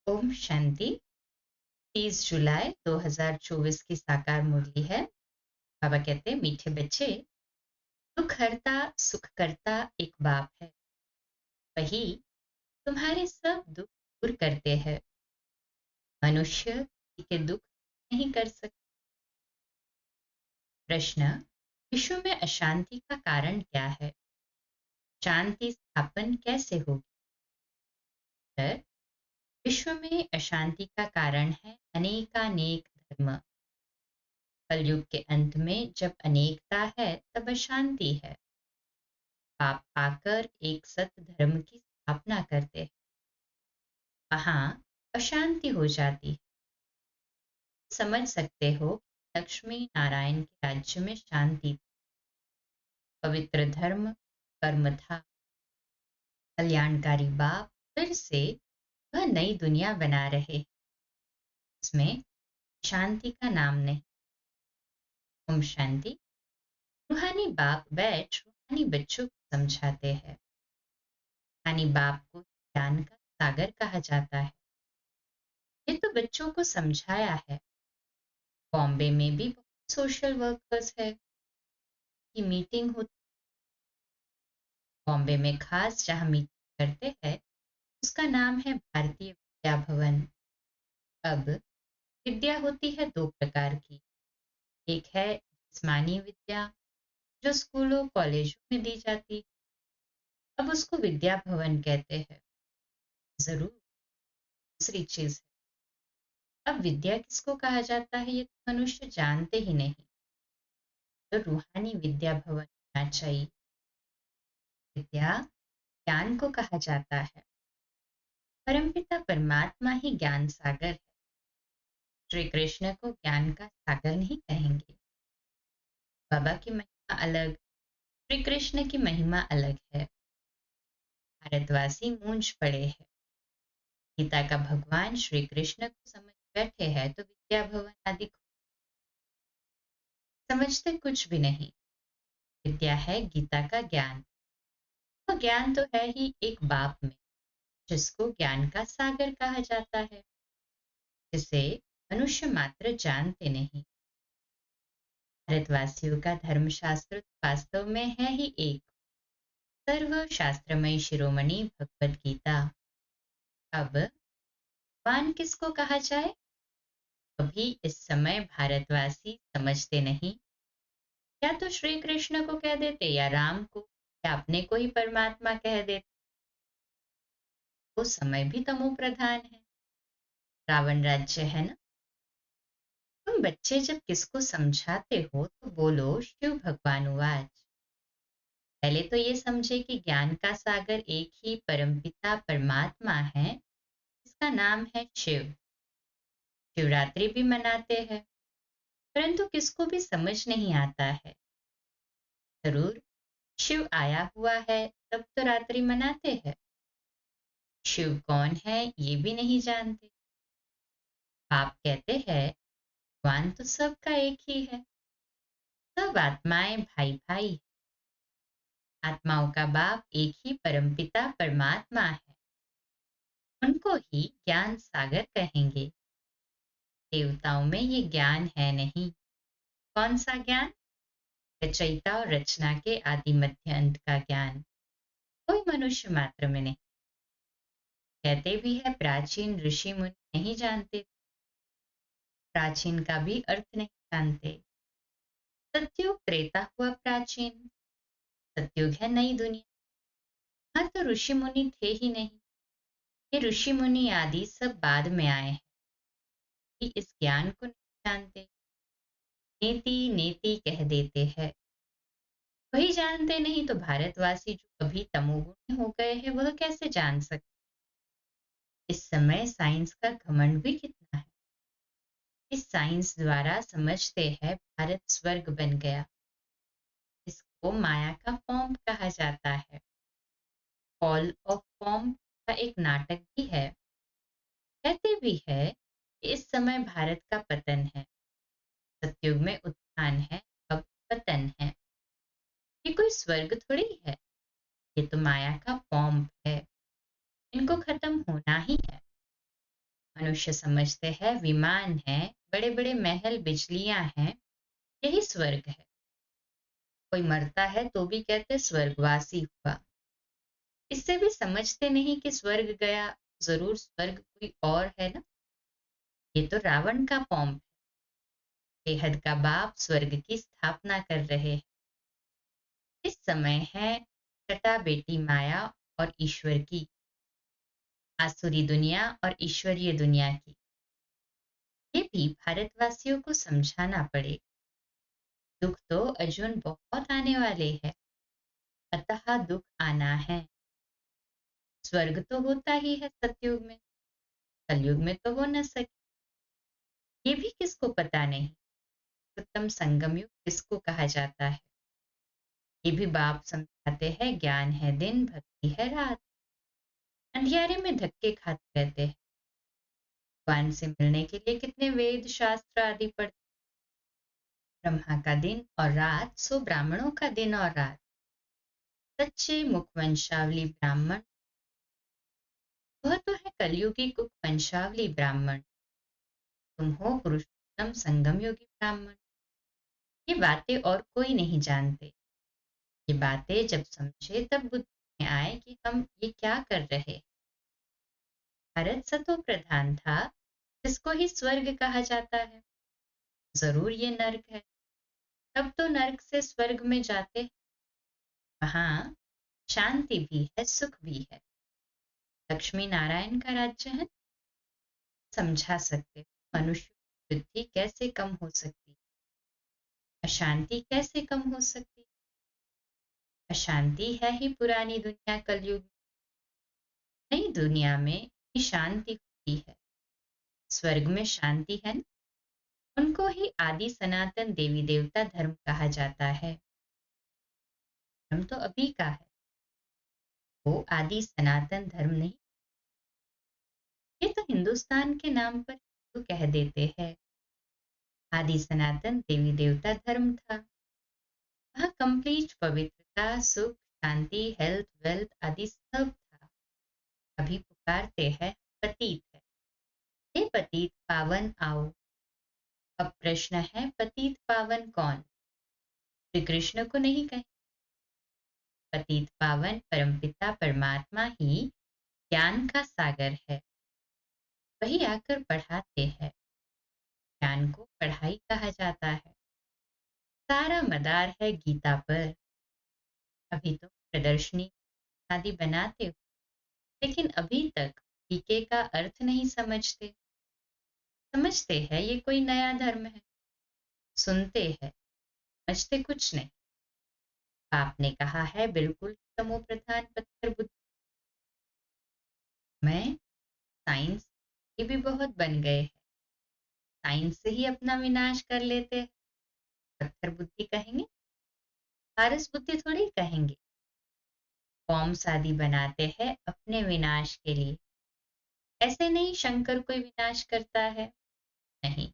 ओम शांति। 30 जुलाई 2024 की साकार मुरली है। बाबा कहते हैं, मीठे बच्चे, दुख हरता सुख करता एक बाप है। वही तुम्हारे सब दुख दूर करते हैं। मनुष्य किसी के दुख नहीं कर सकते। प्रश्न: विश्व में अशांति का कारण क्या है? शांति स्थापन कैसे होगी? उत्तर: विश्व में अशांति का कारण है अनेकानेक धर्म। कलयुग के अंत में जब अनेकता है तब अशांति है। आप आकर एक सत्य धर्म की स्थापना करते हैं, वहां अशांति हो जाती है। समझ सकते हो कि लक्ष्मी नारायण के राज्य में शांति थी, पवित्र धर्म कर्म था। कल्याणकारी बाप फिर से वह नई दुनिया बना रहे हैं। इसमें शांति का नाम नहीं। ओम शांति। रूहानी बाप बैठ रूहानी बच्चों को समझाते हैं। रूहानी बाप को ज्ञान का सागर कहा जाता है। ये तो बच्चों को समझाया है। बॉम्बे में भी बहुत सोशल वर्कर्स है की मीटिंग होती। बॉम्बे में खास जहाँ मीटिंग करते हैं उसका नाम है भारतीय विद्या भवन। अब विद्या होती है दो प्रकार की। एक है जिस्मानी विद्या जो स्कूलों कॉलेजों में दी जाती, अब उसको विद्या भवन कहते हैं। जरूर दूसरी चीज है। अब विद्या किसको कहा जाता है ये तो मनुष्य जानते ही नहीं। तो रूहानी विद्या भवन होना चाहिए। विद्या ज्ञान को कहा जाता है। परमपिता परमात्मा ही ज्ञान सागर है। श्री कृष्ण को ज्ञान का सागर नहीं कहेंगे। बाबा की महिमा अलग, श्री कृष्ण की महिमा अलग है। भारतवासी मूंझ पड़े हैं। गीता का भगवान श्री कृष्ण को समझ बैठे हैं तो विद्या भवन आदि समझते कुछ भी नहीं। विद्या है गीता का ज्ञान। वो ज्ञान तो है ही एक बाप में, जिसको ज्ञान का सागर कहा जाता है, जिसे मनुष्य मात्र जानते नहीं। भारतवासियों का धर्मशास्त्र वास्तव में है ही एक सर्व शास्त्रमय शिरोमणि भगवद गीता। अब भगवान किसको कहा जाए? अभी इस समय भारतवासी समझते नहीं। या तो श्री कृष्ण को कह देते या राम को या अपने को ही परमात्मा कह देते। वो समय भी तमो प्रधान है, रावण राज्य है ना। तुम बच्चे जब किसको समझाते हो तो बोलो शिव भगवान उवाच। पहले तो ये समझे कि ज्ञान का सागर एक ही परमपिता परमात्मा है, इसका नाम है शिव। शिवरात्रि भी मनाते हैं, परंतु किसको भी समझ नहीं आता है। जरूर शिव आया हुआ है तब तो रात्रि मनाते हैं। शिव कौन है ये भी नहीं जानते। आप कहते हैं भगवान तो सबका एक ही है, सब आत्माएं भाई भाई है। आत्माओं का बाप एक ही परमपिता परमात्मा है, उनको ही ज्ञान सागर कहेंगे। देवताओं में ये ज्ञान है नहीं। कौन सा ज्ञान? रचयिता और रचना के आदि मध्य अंत का ज्ञान कोई मनुष्य मात्र में नहीं। कहते भी है प्राचीन ऋषि मुनि नहीं जानते, प्राचीन का भी अर्थ नहीं जानते। सतयुग त्रेता हुआ प्राचीन, सतयुग है नई दुनिया। हाँ तो ऋषि मुनि थे ही नहीं। ये ऋषि मुनि आदि सब बाद में आए हैं, कि इस ज्ञान को नहीं जानते। नेति नेति कह देते हैं, वही जानते नहीं तो भारतवासी जो अभी तमोगुणी हो गए हैं वह कैसे जान सकते? इस समय साइंस का घमंड भी कितना है। इस साइंस द्वारा समझते हैं भारत स्वर्ग बन गया। इसको माया का फॉर्म कहा जाता है। फॉल ऑफ फॉर्म का एक नाटक भी है। कहते भी है कि इस समय भारत का पतन है, सतयुग में उत्थान है, अब पतन है। ये कोई स्वर्ग थोड़ी है, ये तो माया का फॉर्म है। इनको खत्म होना ही है। मनुष्य समझते हैं विमान है, बड़े बड़े महल बिजलियां हैं, यही स्वर्ग है। कोई मरता है तो भी कहते स्वर्गवासी हुआ। इससे भी समझते नहीं कि स्वर्ग गया, जरूर स्वर्ग कोई और है ना। ये तो रावण का पॉम्प है, बेहद का बाप स्वर्ग की स्थापना कर रहे हैं। इस समय है छठा बेटी माया और ईश्वर की, आसुरी दुनिया और ईश्वरीय दुनिया की। ये भी भारतवासियों को समझाना पड़े। दुख तो अर्जुन बहुत आने वाले हैं, अतः दुख आना है। स्वर्ग तो होता ही है सतयुग में, कलयुग में तो हो न सके। ये भी किसको पता नहीं, उत्तम संगम युग किसको कहा जाता है। ये भी बाप समझाते हैं, ज्ञान है दिन, भक्ति है रात। अंधियारे में धक्के खाते रहते हैं। भगवान से मिलने के लिए कितने वेद शास्त्र आदि पढ़ते। ब्रह्मा का दिन और रात सो ब्राह्मणों का दिन और रात। सच्चे मुखवंशावली ब्राह्मण, वह तो है कलयुगी कुवंशावली ब्राह्मण। तुम हो पुरुषोत्तम संगम योगी ब्राह्मण। ये बातें और कोई नहीं जानते। ये बातें जब समझे तब बुद्धि में आए कि हम ये क्या कर रहे। भारत सतो प्रधान था, जिसको ही स्वर्ग कहा जाता है। जरूर ये नर्क है, तब तो नर्क से स्वर्ग में जाते। वहां शांति भी है, सुख भी है। लक्ष्मी नारायण का राज्य है। समझा सकते हो मनुष्य की बुद्धि कैसे कम हो सकती, अशांति कैसे कम हो सकती। अशांति है ही पुरानी दुनिया कलयुग में। नई दुनिया में ही शांति होती है। स्वर्ग में शांति है ना? उनको ही आदि सनातन देवी देवता धर्म कहा जाता है। धर्म तो अभी का है, वो आदि सनातन धर्म नहीं। ये तो हिंदुस्तान के नाम पर हिंदू कह देते हैं। आदि सनातन देवी देवता धर्म था। वहाँ कंप्लीट पवित्रता, सुख, शांति, हेल्थ, वेल्थ आदि सब था। अभी पुकारते हैं पतित है, हे पतित पावन आओ। अब प्रश्न है पतित पावन कौन। श्री कृष्ण को नहीं कहे। पतित पावन परमपिता परमात्मा ही ज्ञान का सागर है। वही आकर पढ़ाते हैं। ज्ञान को पढ़ाई कहा जाता है। सारा मदार है गीता पर। अभी तो प्रदर्शनी आदि बनाते हो, लेकिन अभी तक टीके का अर्थ नहीं समझते। समझते हैं ये कोई नया धर्म है, सुनते हैं, समझते कुछ नहीं। आपने कहा है बिल्कुल तमो प्रधान पत्थर बुद्धि। मैं साइंस ये भी बहुत बन गए हैं। साइंस से ही अपना विनाश कर लेते हैं। पत्थर बुद्धि कहेंगे, पारस बुद्धि थोड़ी कहेंगे। बॉम्ब्स आदि बनाते हैं अपने विनाश के लिए। ऐसे नहीं शंकर कोई विनाश करता है, नहीं,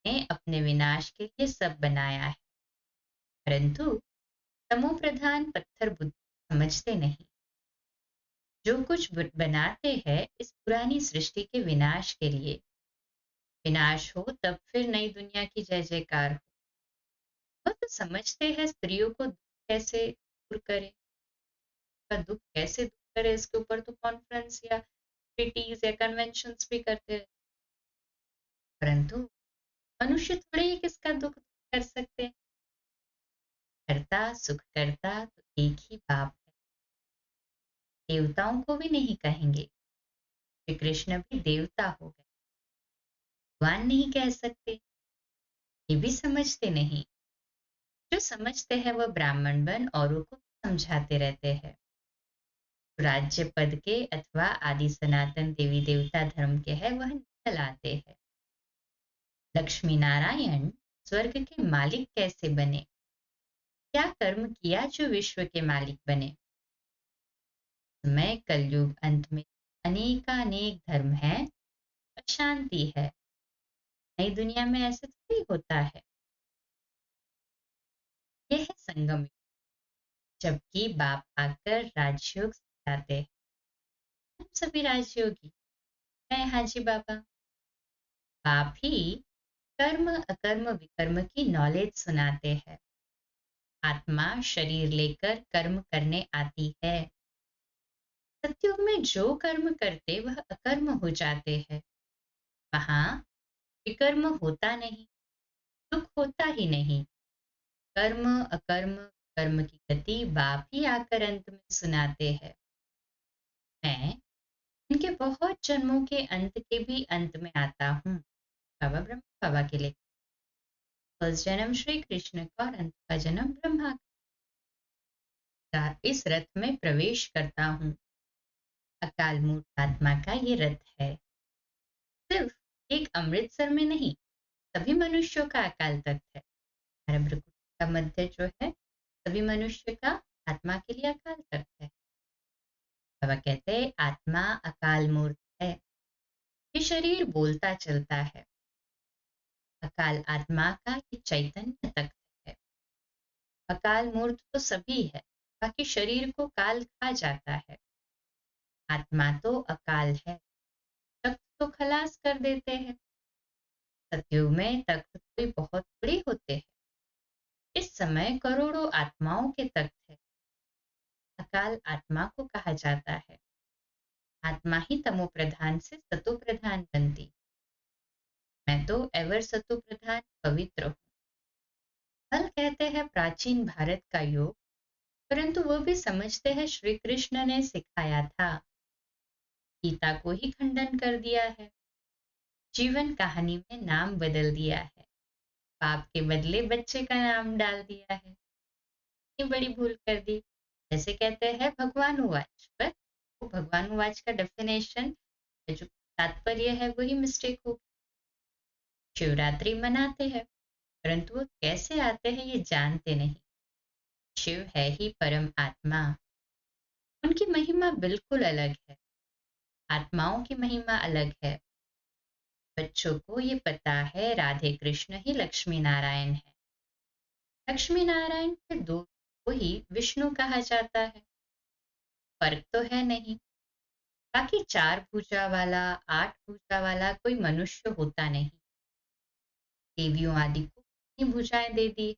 ने अपने विनाश के लिए सब बनाया है। परंतु तमो प्रधान पत्थर बुद्धि समझते नहीं। जो कुछ बनाते हैं इस पुरानी सृष्टि के विनाश के लिए। विनाश हो तब फिर नई दुनिया की जय जयकार हो। वो तो समझते हैं स्त्रियों को दुख कैसे दूर करे, का दुख कैसे दूर करे, इसके ऊपर तो कॉन्फ्रेंस या ट्रीटीज या कन्वेंशंस भी करते हैं। परंतु मनुष्य थोड़े ही किसका दुख दूर कर सकते हैं। करता सुख करता तो एक ही बाप है। देवताओं को भी नहीं कहेंगे। श्री कृष्ण भी देवता हो गए, भगवान नहीं कह सकते। ये भी समझते नहीं। जो समझते हैं वह ब्राह्मण बन औरों को समझाते रहते हैं। राज्य पद के अथवा आदि सनातन देवी देवता धर्म के है वह निकल आते हैं। लक्ष्मी नारायण स्वर्ग के मालिक कैसे बने, क्या कर्म किया जो विश्व के मालिक बने। समय कलयुग अंत में अनेकानेक धर्म है, अशांति है। नई दुनिया में ऐसे थोड़ी होता है। यह है संगम युग, जबकि बाप आकर राजयोग सिखाते हैं। हम सभी राजयोगी, है हाँ जी बाबा। आप ही कर्म अकर्म विकर्म की नॉलेज सुनाते हैं। आत्मा शरीर लेकर कर्म करने आती है। सतयुग में जो कर्म करते वह अकर्म हो जाते हैं। वहां विकर्म होता नहीं, दुख होता ही नहीं। कर्म अकर्म कर्म की गति बाप ही आकर अंत में सुनाते हैं। मैं इनके बहुत जन्मों के अंत के भी अंत में आता हूँ। बाबा ब्रह्मा बाबा के लिए फर्स्ट जन्म श्री कृष्ण का और अंत का जन्म ब्रह्मा का। इस रथ में प्रवेश करता हूँ। अकाल मूर्त आत्मा का ये रथ है। सिर्फ एक अमृतसर में नहीं, सभी मनुष्यों का अकाल तख्त है। हमारा भृगु का मध्य जो है, सभी मनुष्य का आत्मा के लिए अकाल तख्त है। बाबा कहते हैं आत्मा अकाल मूर्त है। ये शरीर बोलता चलता है। अकाल आत्मा का ये चैतन्य तख्त है। अकाल मूर्त तो सभी है, बाकी शरीर को काल खा जाता है। आत्मा तो अकाल है, तख्त तो खलास कर देते हैं। सतयुग में तख्त कोई बहुत बड़े होते हैं। इस समय करोड़ों आत्माओं के तख्त है। अकाल आत्मा को कहा जाता है। आत्मा ही तमो प्रधान से सतो प्रधान बनती। मैं तो एवर सतो प्रधान पवित्र हूँ। कल कहते हैं प्राचीन भारत का योग, परंतु वो भी समझते हैं श्री कृष्ण ने सिखाया था। गीता को ही खंडन कर दिया है। जीवन कहानी में नाम बदल दिया है। बाप के बदले बच्चे का नाम डाल दिया है। इतनी बड़ी भूल कर दी। जैसे कहते हैं भगवान उवाच, पर वो भगवान उवाच का डेफिनेशन, जो तात्पर्य है वही मिस्टेक हो। शिवरात्रि मनाते हैं, परंतु वो कैसे आते हैं ये जानते नहीं। शिव है ही परम आत्मा। उनकी महिमा बिल्कुल अलग है। आत्माओं की महिमा अलग है। बच्चों को ये पता है राधे कृष्ण ही लक्ष्मी नारायण है। लक्ष्मी नारायण के दो को ही विष्णु कहा जाता है। फर्क तो है नहीं। बाकी चार भुजा वाला, आठ भुजा वाला कोई मनुष्य होता नहीं। देवियों आदि को कितनी भुजाएं दे दी।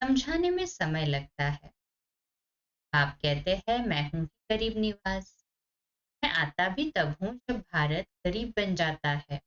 समझाने में समय लगता है। आप कहते हैं मैं हूं ही गरीब निवास। मैं आता भी तब हूं जब भारत गरीब बन जाता है।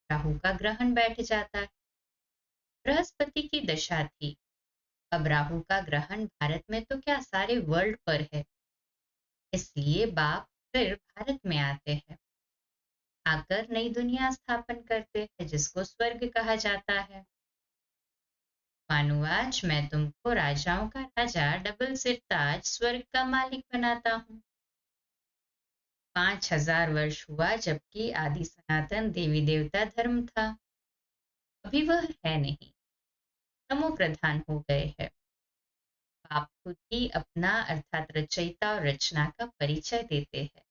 राहु का ग्रहण बैठ जाता है। बृहस्पति की दशा थी। अब राहु का ग्रहण भारत में तो क्या सारे वर्ल्ड पर है। इसलिए बाप फिर भारत में आते हैं। आकर नई दुनिया स्थापन करते हैं जिसको स्वर्ग कहा जाता है। मानुआज मैं तुमको राजाओं का राजा, डबल सिर ताज, स्वर्ग का मालिक बनाता हूँ। 5000 वर्ष हुआ जबकि आदि सनातन देवी देवता धर्म था। अभी वह है नहीं, तमो प्रधान हो गए हैं। आप खुद ही अपना अर्थात रचयिता और रचना का परिचय देते हैं।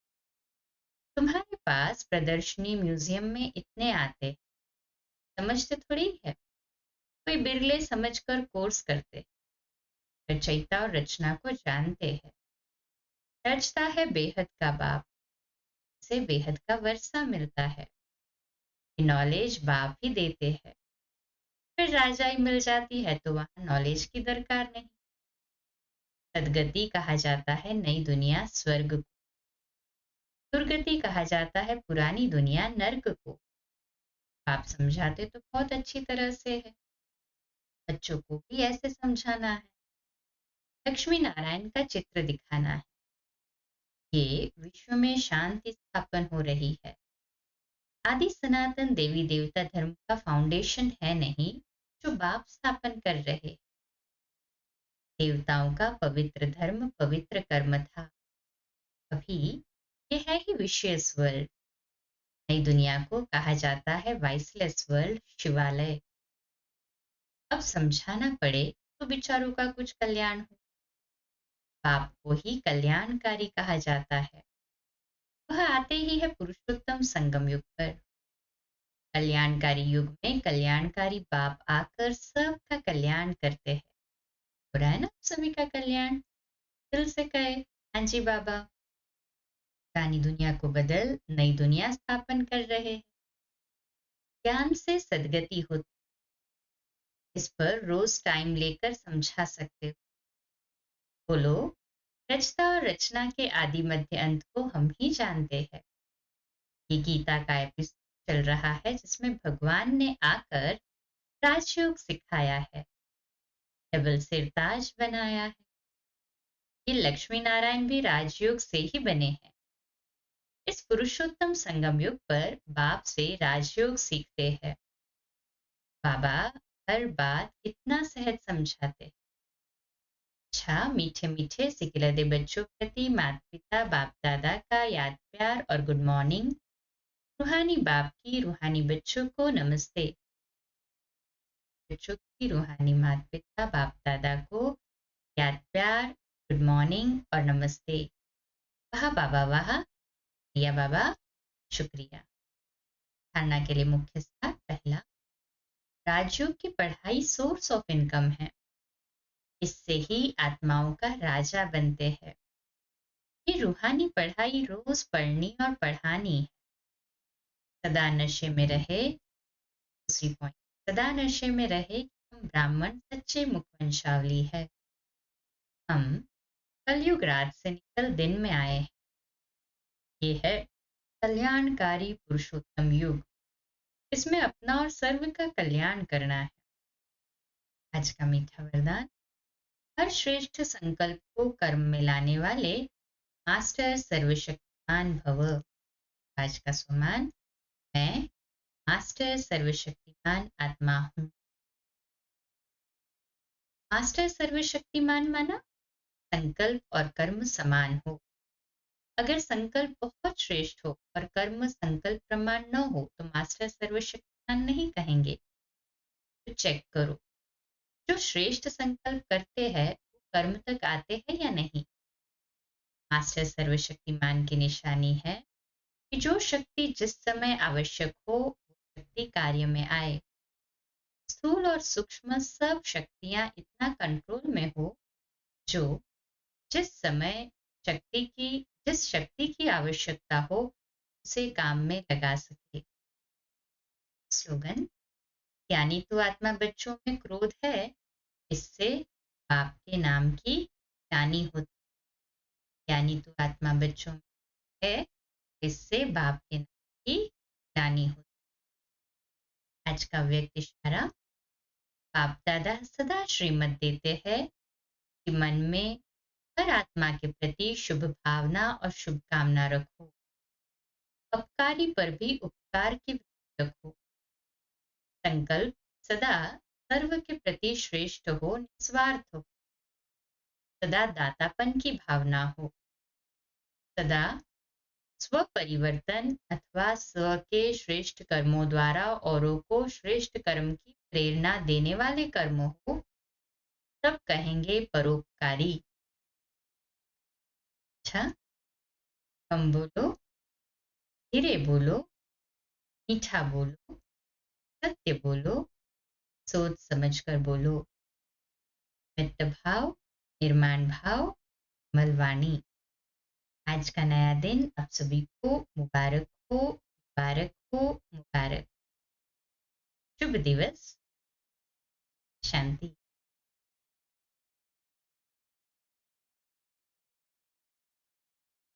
तुम्हारे पास प्रदर्शनी म्यूजियम में इतने आते, समझते थोड़ी है। कोई बिरले समझकर कोर्स करते। रचयिता और रचना को जानते हैं। रचता है बेहद का बाप, से बेहद का वर्षा मिलता है। नॉलेज बाप ही देते हैं। फिर राजाई मिल जाती है तो वहां नॉलेज की दरकार नहीं। सदगति कहा जाता है नई दुनिया स्वर्ग को। दुर्गति कहा जाता है पुरानी दुनिया नर्क को। आप समझाते तो बहुत अच्छी तरह से है। बच्चों को भी ऐसे समझाना है। लक्ष्मी नारायण का चित्र दिखाना है। ये विश्व में शांति स्थापन हो रही है। आदि सनातन देवी देवता धर्म का फाउंडेशन है नहीं, जो बाप स्थापन कर रहे। देवताओं का पवित्र धर्म पवित्र कर्म था। अभी ये है ही विशेष वर्ल्ड। नई दुनिया को कहा जाता है वाइसलेस वर्ल्ड, शिवालय। अब समझाना पड़े तो विचारों का कुछ कल्याण हो। बाप को ही कल्याणकारी कहा जाता है। वह आते ही है पुरुषोत्तम संगम युग पर। कल्याणकारी युग में कल्याणकारी बाप आकर सबका कल्याण करते हैं। हो रहा है ना सभी का कल्याण। दिल से कहे हाँ जी बाबा। पुरानी दुनिया को बदल नई दुनिया स्थापन कर रहे हैं। ज्ञान से सदगति होती, इस पर रोज टाइम लेकर समझा सकते हो। बोलो, रचता और रचना के आदि मध्य अंत को हम ही जानते हैं। ये गीता का एपिसोड चल रहा है जिसमें भगवान ने आकर राजयोग सिखाया है, डबल सिरताज बनाया है। ये लक्ष्मी नारायण भी राजयोग से ही बने हैं। इस पुरुषोत्तम संगम युग पर बाप से राजयोग सीखते हैं। बाबा हर बात इतना सहज समझाते हैं। अच्छा, मीठे मीठे सिकिलदे बच्चों प्रति माता पिता बाप दादा का याद प्यार और गुड मॉर्निंग। रूहानी बाप की रूहानी बच्चों को नमस्ते। बच्चों की रूहानी माता पिता बाप दादा को याद प्यार, गुड मॉर्निंग और नमस्ते। वाह बाबा वाह, या बाबा शुक्रिया। धारणा के लिए मुख्य सार। पहला, राजयोग की पढ़ाई सोर्स ऑफ इनकम है। इससे ही आत्माओं का राजा बनते हैं। ये रूहानी पढ़ाई रोज पढ़नी और पढ़ानी है। सदा नशे में रहे। दूसरी पॉइंट, सदा नशे में रहे कि हम ब्राह्मण सच्चे मुखवंशावली है। हम कलयुग रात से निकल दिन में आए हैं। ये है कल्याणकारी पुरुषोत्तम युग। इसमें अपना और सर्व का कल्याण करना है। आज का मीठा वरदान, हर श्रेष्ठ संकल्प को कर्म में लाने वाले मास्टर सर्वशक्तिमान भव। आज का सम्मान, मैं मास्टर सर्वशक्तिमान आत्मा हूँ। मास्टर सर्वशक्तिमान माना संकल्प और कर्म समान हो। अगर संकल्प बहुत श्रेष्ठ हो और कर्म संकल्प प्रमाण न हो तो मास्टर सर्वशक्तिमान नहीं कहेंगे। तो चेक करो, जो श्रेष्ठ संकल्प करते हैं वो कर्म तक आते हैं या नहीं। मास्टर सर्वशक्तिमान की निशानी है कि जो शक्ति जिस समय आवश्यक हो वो शक्ति कार्य में आए। स्थूल और सूक्ष्म सब शक्तियां इतना कंट्रोल में हो जो जिस समय जिस शक्ति की आवश्यकता हो उसे काम में लगा सके। स्लोगन, ज्ञानी तो आत्मा बच्चों में क्रोध है, इससे बाप के नाम की ग्लानि होती। ज्ञानी तो आत्मा बच्चों में है, इससे बाप के नाम की ग्लानि होती। आज का व्यक्त इशारा, बाप दादा सदा श्रीमत देते हैं कि मन में हर आत्मा के प्रति शुभ भावना और शुभकामना रखो। अपकारी पर भी उपकार की वृत्ति रखो। संकल्प सदा सर्व के प्रति श्रेष्ठ हो, निस्वार्थ हो। सदा दातापन की भावना हो। सदा स्व परिवर्तन अथवा स्व के श्रेष्ठ कर्मों द्वारा औरों को श्रेष्ठ कर्म की प्रेरणा देने वाले कर्म हो, तब कहेंगे परोपकारी। अच्छा, कम बोलो, धीरे बोलो, मीठा बोलो, सत्य बोलो, सोच समझ कर बोलो। मित्र भाव, निर्माण भाव, मलवाणी। आज का नया दिन आप सभी को मुबारक हो, मुबारक हो, मुबारक। शुभ दिवस। शांति।